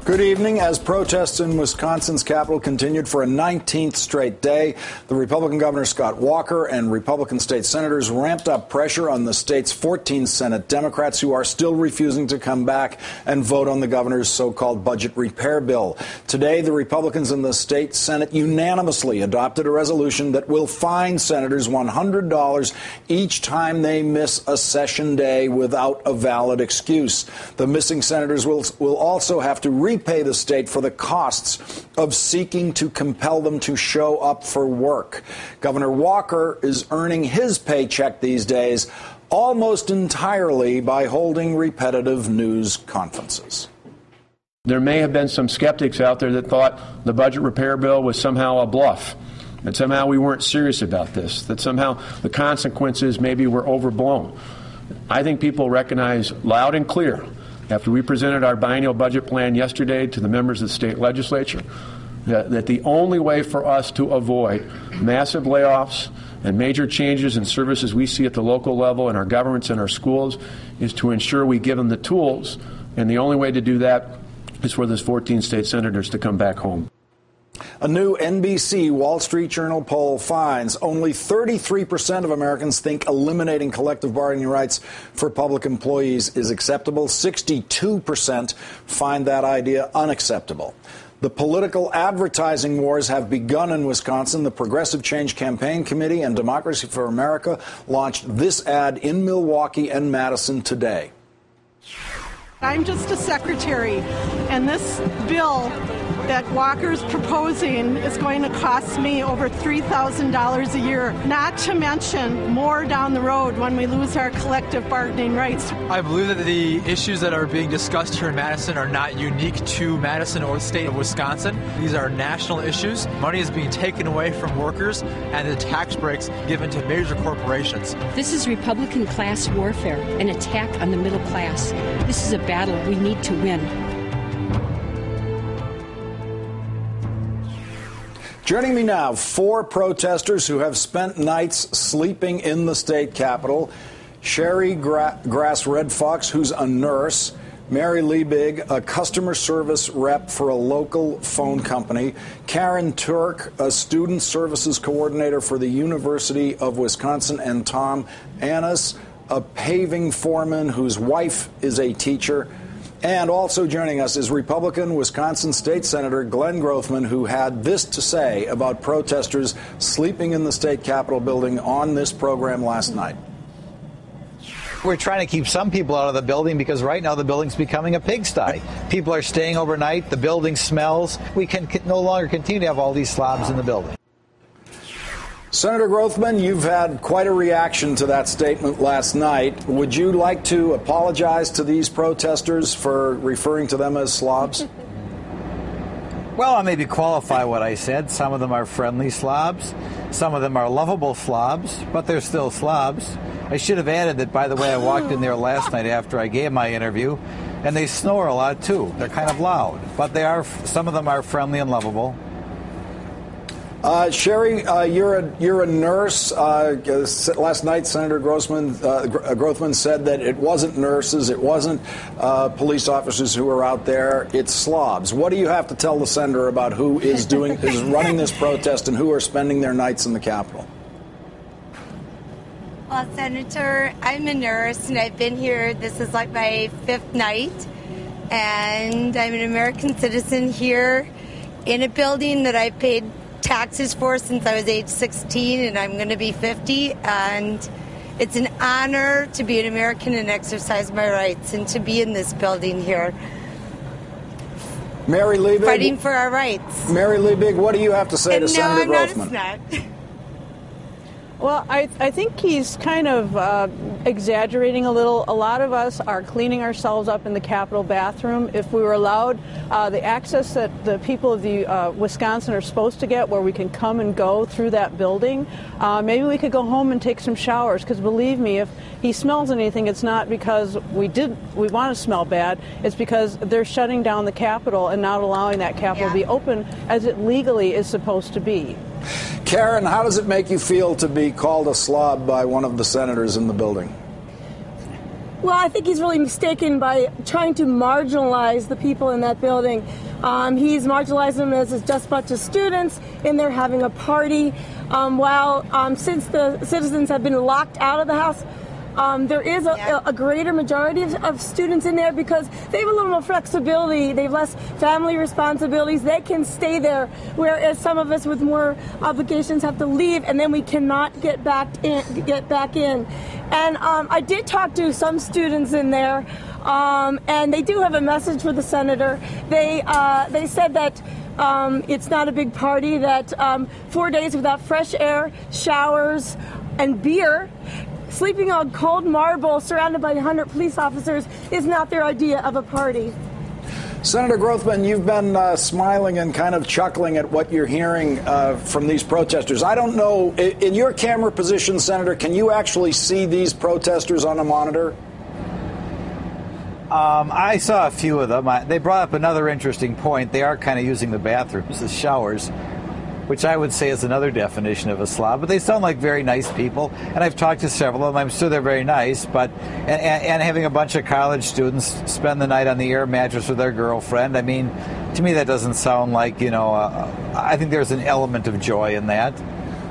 Good evening. As protests in Wisconsin's capital continued for a 19th straight day, the Republican Governor Scott Walker and Republican state senators ramped up pressure on the state's 14 Senate Democrats who are still refusing to come back and vote on the governor's so-called budget repair bill. Today, the Republicans in the state Senate unanimously adopted a resolution that will fine senators $100 each time they miss a session day without a valid excuse. The missing senators will also have to repay the state for the costs of seeking to compel them to show up for work. Governor Walker is earning his paycheck these days almost entirely by holding repetitive news conferences. There may have been some skeptics out there that thought the budget repair bill was somehow a bluff, that somehow we weren't serious about this, that somehow the consequences maybe were overblown. I think people recognize loud and clear, after we presented our biennial budget plan yesterday to the members of the state legislature, that the only way for us to avoid massive layoffs and major changes in services we see at the local level in our governments and our schools is to ensure we give them the tools. And the only way to do that is for those 14 state senators to come back home. A new NBC Wall Street Journal poll finds only 33% of Americans think eliminating collective bargaining rights for public employees is acceptable. 62% find that idea unacceptable. The political advertising wars have begun in Wisconsin. The Progressive Change Campaign Committee and Democracy for America launched this ad in Milwaukee and Madison today. I'm just a secretary, and this bill that Walker's proposing is going to cost me over $3,000 a year, not to mention more down the road when we lose our collective bargaining rights. I believe that the issues that are being discussed here in Madison are not unique to Madison or the state of Wisconsin. These are national issues. Money is being taken away from workers and the tax breaks given to major corporations. This is Republican class warfare, an attack on the middle class. This is a battle we need to win. Joining me now, 4 protesters who have spent nights sleeping in the state capitol. Sherry Grass Red Fox, who's a nurse. Mary Liebig, a customer service rep for a local phone company. Karen Turk, a student services coordinator for the University of Wisconsin. And Tom Annis, a paving foreman whose wife is a teacher. And also joining us is Republican Wisconsin State Senator Glenn Grothman, who had this to say about protesters sleeping in the state capitol building on this program last night. We're trying to keep some people out of the building because right now the building's becoming a pigsty. People are staying overnight. The building smells. We can no longer continue to have all these slobs in the building. Senator Grothman, you've had quite a reaction to that statement last night. Would you like to apologize to these protesters for referring to them as slobs? Well, I'll maybe qualify what I said. Some of them are friendly slobs. Some of them are lovable slobs, but they're still slobs. I should have added that, by the way, I walked in there last night after I gave my interview, and they snore a lot, too. They're kind of loud, but some of them are friendly and lovable. Sherry, you're a nurse. Last night, Senator Grothman said that it wasn't nurses, it wasn't police officers who are out there. It's slobs. What do you have to tell the senator about who is running this protest and who are spending their nights in the Capitol? Well, Senator, I'm a nurse, and I've been here. This is like my 5th night, and I'm an American citizen here in a building that I paid taxes for since I was age 16, and I'm going to be 50, and it's an honor to be an American and exercise my rights and to be in this building here. Mary Liebig, fighting for our rights. Mary Liebig, what do you have to say to Senator Grothman? No, it's not. Well, I think he's kind of exaggerating a little. A lot of us are cleaning ourselves up in the Capitol bathroom. If we were allowed the access that the people of the Wisconsin are supposed to get, where we can come and go through that building, maybe we could go home and take some showers. Because believe me, if he smells anything, it's not because we want to smell bad. It's because they're shutting down the Capitol and not allowing that Capitol to be open as it legally is supposed to be. Karen, how does it make you feel to be called a slob by one of the senators in the building? Well, I think he's really mistaken by trying to marginalize the people in that building. He's marginalized them as just a bunch of students in there having a party. Since the citizens have been locked out of the house, there is a greater majority of students in there because they have a little more flexibility. They have less family responsibilities. They can stay there, whereas some of us with more obligations have to leave, and then we cannot get back in. And I did talk to some students in there, and they do have a message for the senator. They said that it's not a big party, that 4 days without fresh air, showers, and beer, sleeping on cold marble surrounded by 100 police officers is not their idea of a party. Senator Grothman, you've been smiling and kind of chuckling at what you're hearing from these protesters. I don't know, in your camera position, Senator, can you actually see these protesters on a monitor? I saw a few of them. They brought up another interesting point. They are kind of using the bathrooms as showers, which I would say is another definition of a slob. But they sound like very nice people, and I've talked to several of them. I'm sure they're very nice, but and having a bunch of college students spend the night on the air mattress with their girlfriend, I mean, to me that doesn't sound like, I think there's an element of joy in that.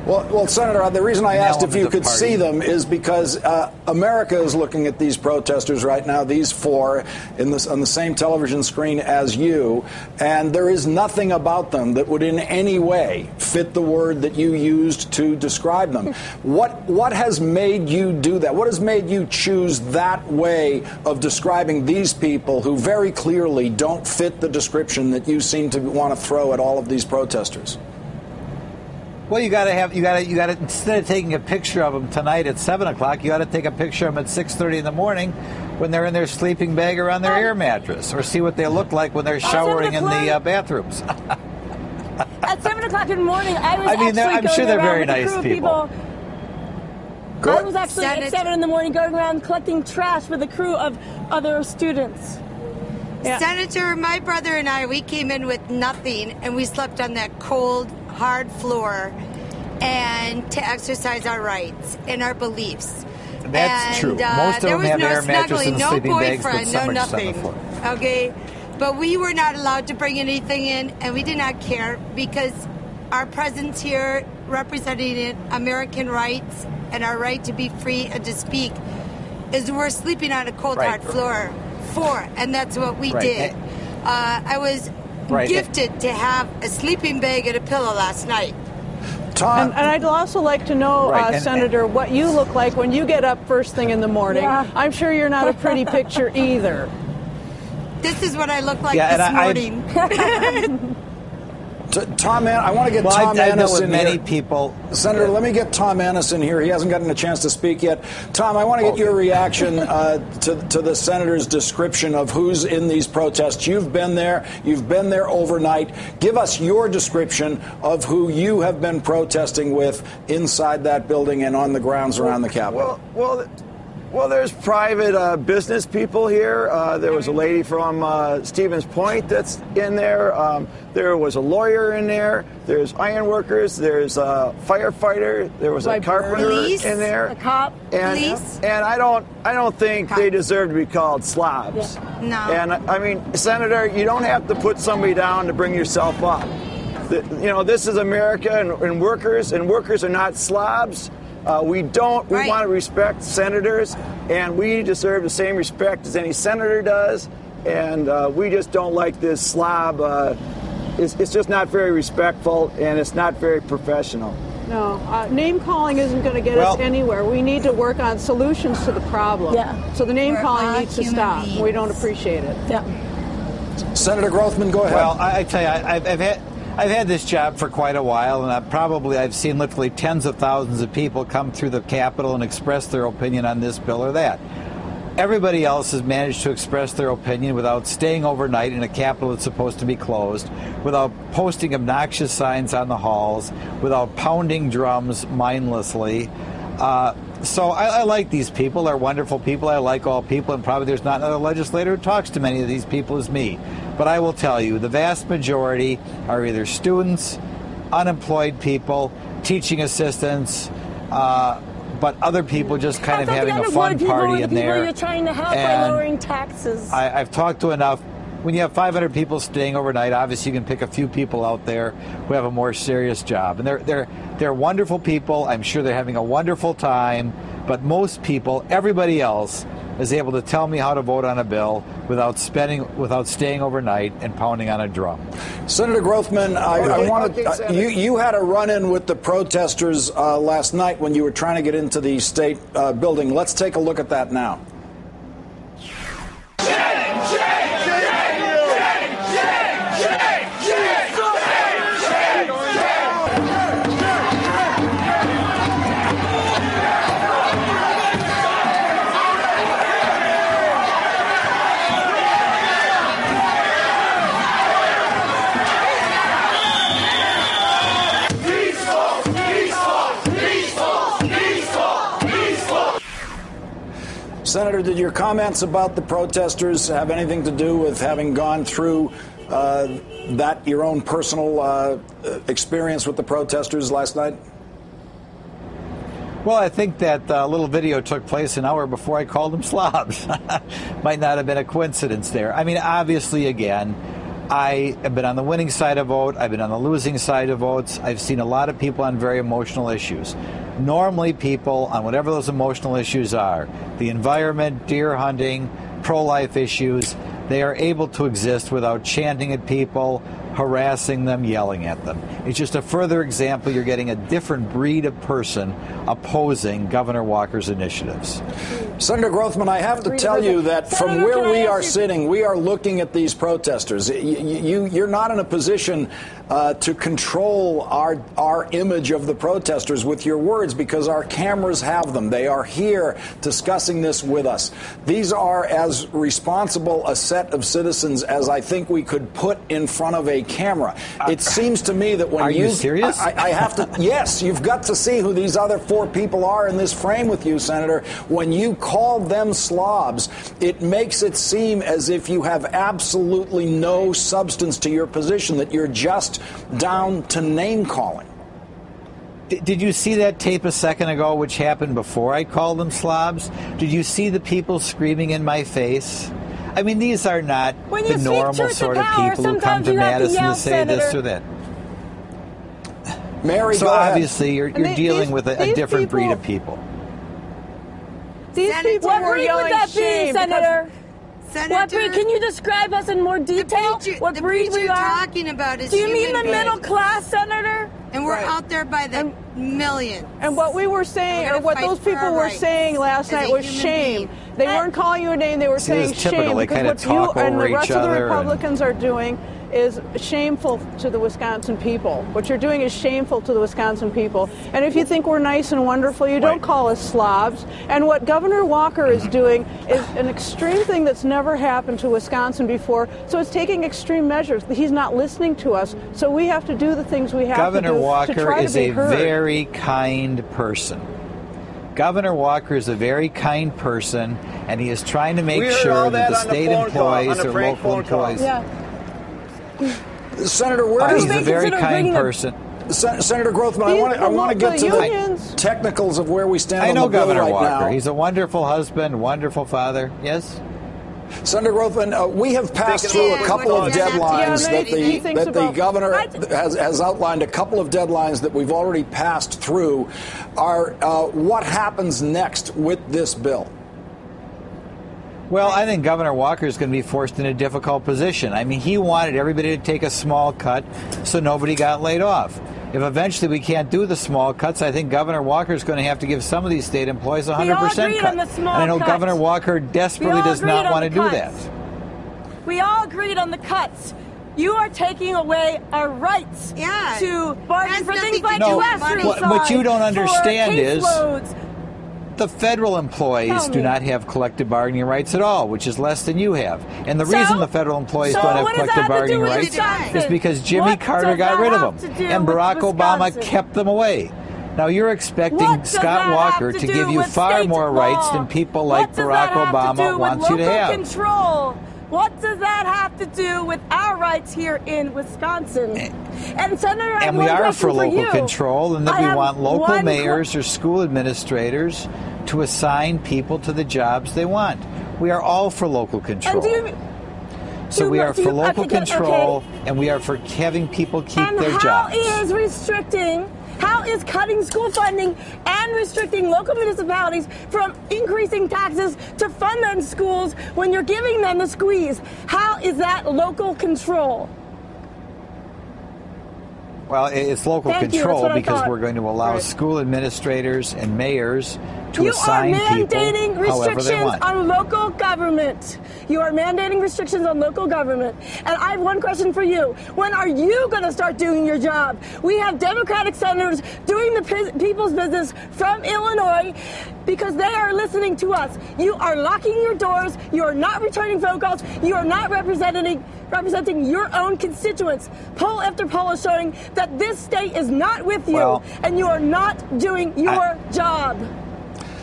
Well, Senator, the reason I asked if you could see them is because America is looking at these protesters right now, these four, on the same television screen as you, and there is nothing about them that would in any way fit the word that you used to describe them. What has made you do that? What has made you choose that way of describing these people who very clearly don't fit the description that you seem to want to throw at all of these protesters? Well, you got to instead of taking a picture of them tonight at 7 o'clock, you got to take a picture of them at 6:30 in the morning when they're in their sleeping bag or on their air mattress, or see what they look like when they're showering in the bathrooms. At 7 o'clock in the morning, I'm sure they're very nice people. I was actually at 7 in the morning going around collecting trash with a crew of other students. Yeah. Senator, my brother and I, we came in with nothing, and we slept on that cold, hard floor, and to exercise our rights and our beliefs. That's true. Most of them have air mattresses and sleeping bags, but some are just on the floor. Okay, but we were not allowed to bring anything in, and we did not care because our presence here representing American rights and our right to be free and to speak is we're sleeping on a cold, hard floor. And that's what we did. I was gifted to have a sleeping bag and a pillow last night. And I'd also like to know, Senator, what you look like when you get up first thing in the morning. Yeah. I'm sure you're not a pretty picture either. This is what I look like this morning. Tom, I want to get Tom Annis in many here. People. Senator, let me get Tom Annis in here. He hasn't gotten a chance to speak yet. Tom, I want to get your reaction to the senator's description of who's in these protests. You've been there. You've been there overnight. Give us your description of who you have been protesting with inside that building and on the grounds around the Capitol. Well, there's private business people here. There was a lady from Stevens Point that's in there. There was a lawyer in there. There's iron workers. There's a firefighter. There was a carpenter in there. A cop. And I don't think they deserve to be called slobs. Yeah. No. And I mean, Senator, you don't have to put somebody down to bring yourself up. This is America, and workers are not slobs. We want to respect senators, and we deserve the same respect as any senator does. And we just don't like this slob. It's just not very respectful, and it's not very professional. No, name calling isn't going to get us anywhere. We need to work on solutions to the problem. Yeah. So the name calling needs to stop. Beings. We don't appreciate it. Yeah. Senator Grothman, go ahead. Well, I tell you, I've had this job for quite a while, and I've seen literally tens of thousands of people come through the Capitol and express their opinion on this bill or that. Everybody else has managed to express their opinion without staying overnight in a Capitol that's supposed to be closed, without posting obnoxious signs on the halls, without pounding drums mindlessly. So I like these people. They're wonderful people. I like all people, and probably there's not another legislator who talks to many of these people as me. But I will tell you, the vast majority are either students, unemployed people, teaching assistants, but other people just kind of having a fun party in there. You're trying to help by lowering taxes. I've talked to enough. When you have 500 people staying overnight, obviously you can pick a few people out there who have a more serious job, and they're wonderful people. I'm sure they're having a wonderful time. But most people, everybody else, is able to tell me how to vote on a bill without staying overnight and pounding on a drum. Senator Grothman, I wanted you had a run-in with the protesters last night when you were trying to get into the state building. Let's take a look at that now. Senator, did your comments about the protesters have anything to do with having gone through your own personal experience with the protesters last night? Well, I think that little video took place an hour before I called them slobs. Might not have been a coincidence there. I mean, obviously, again, I have been on the winning side of vote. I've been on the losing side of votes. I've seen a lot of people on very emotional issues. Normally, people on whatever those emotional issues are, the environment, deer hunting, pro-life issues, they are able to exist without chanting at people, harassing them, yelling at them. It's just a further example you're getting a different breed of person opposing Governor Walker's initiatives. Senator Grothman, I have to tell you that from where we are sitting, we are looking at these protesters. You're not in a position to control our image of the protesters with your words because our cameras have them. They are here discussing this with us. These are as responsible a set of citizens as I think we could put in front of a camera. It seems to me that when are you serious? I have to. Yes, you've got to see who these other four people are in this frame with you, Senator. When you call them slobs, it makes it seem as if you have absolutely no substance to your position, that you're just down to name calling. Did you see that tape a second ago, which happened before I called them slobs? Did you see the people screaming in my face? I mean, these are not the normal sort of people who come to Madison to say this or that. Mary, so obviously you're dealing with a different breed of people. These people were yelling shame, Senator. What breed? Can you describe us in more detail? What breed we are talking about is do you mean the middle class, Senator? And we're out there by the millions. And what we were saying, or what those people were saying last night was shame. They weren't calling you a name, they were saying shame. Because what you and the rest of the Republicans are doing is shameful to the Wisconsin people. What you're doing is shameful to the Wisconsin people. And if you think we're nice and wonderful, you don't call us slobs. And what Governor Walker is doing is an extreme thing that's never happened to Wisconsin before. So it's taking extreme measures. He's not listening to us. So we have to do the things we have to do. Governor Walker is a very kind person. Governor Walker is a very kind person, and he is trying to make sure that the state employees or local employees. Senator, where he's a very kind person. Senator Grothman, I want to get to the technicals of where we stand on the bill right now. I know Governor Walker. He's a wonderful husband, wonderful father. Yes? Senator Grothman, we have passed through a couple of deadlines that the governor has outlined, a couple of deadlines that we've already passed through. What happens next with this bill? Well, I think Governor Walker is going to be forced in a difficult position. I mean, he wanted everybody to take a small cut so nobody got laid off. If eventually we can't do the small cuts, I think Governor Walker is going to have to give some of these state employees a 100% cut. And I know Governor Walker desperately does not want to do that. We all agreed on the cuts. You are taking away our rights to bargain for things like classroom what you don't understand is the federal employees do not have collective bargaining rights at all, which is less than you have. And the reason the federal employees don't have collective bargaining rights is because Jimmy Carter got rid of them, and Barack Obama kept them away. Now, you're expecting Scott Walker to give you far more rights than people like Barack Obama wants you to have. What does that have to do with our rights here in Wisconsin? And Senator, I have we one are question for local you. control, and that we want local one mayors or school administrators to assign people to the jobs they want. We are all for local control. So we are for local control, and we are for having people keep their jobs. How is cutting school funding and restricting local municipalities from increasing taxes to fund them schools when you're giving them the squeeze? How is that local control? Well, it's local control because we're going to allow school administrators and mayors to assign people however they want. You are mandating restrictions on local government. You are mandating restrictions on local government. And I have one question for you. When are you going to start doing your job? We have Democratic senators doing the people's business from Illinois because they are listening to us. You are locking your doors. You are not returning phone calls. You are not representing your own constituents. Poll after poll is showing that this state is not with you, and you are not doing your job.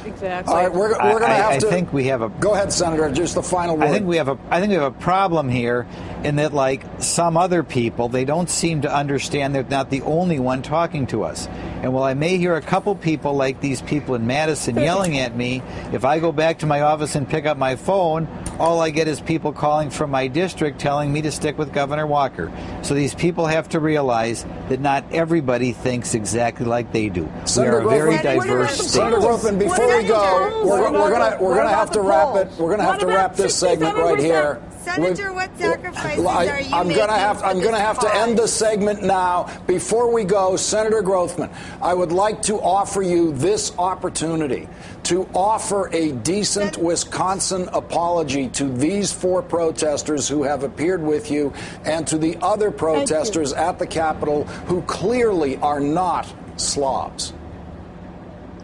Exactly. All right, we're going to have to. I think we have a. Go ahead, Senator. Just the final word. I think we have a problem here in that, like some other people, they don't seem to understand they're not the only one talking to us. And while I may hear a couple people like these people in Madison yelling at me, if I go back to my office and pick up my phone, all I get is people calling from my district telling me to stick with Governor Walker. So these people have to realize that not everybody thinks exactly like they do. Senator we are a very diverse state. Senator Grothman, before we go, we're going to have to wrap it. We're going to have to wrap this segment right here. Senator, what sacrifices are you I'm making? I'm going to have to end the segment now. Before we go, Senator Grothman, I would like to offer you this opportunity to offer a decent Wisconsin apology to these 4 protesters who have appeared with you and to the other protesters at the Capitol who clearly are not slobs.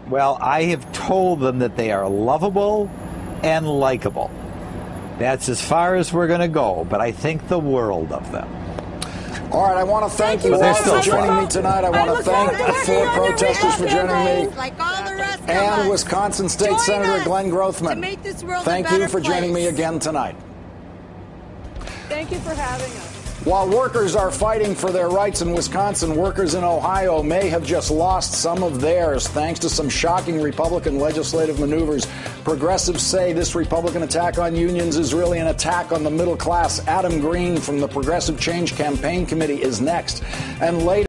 Well, I have told them that they are lovable and likable. That's as far as we're going to go, but I think the world of them. All right, I want to thank you all for joining me tonight. I want to thank the 4 protesters for joining me. Like all the rest of and us. Wisconsin State Senator Glenn Grothman. To make this world Thank you for joining me again tonight. Thank you for having us. While workers are fighting for their rights in Wisconsin, workers in Ohio may have just lost some of theirs thanks to some shocking Republican legislative maneuvers. Progressives say this Republican attack on unions is really an attack on the middle class. Adam Green from the Progressive Change Campaign Committee is next. And later,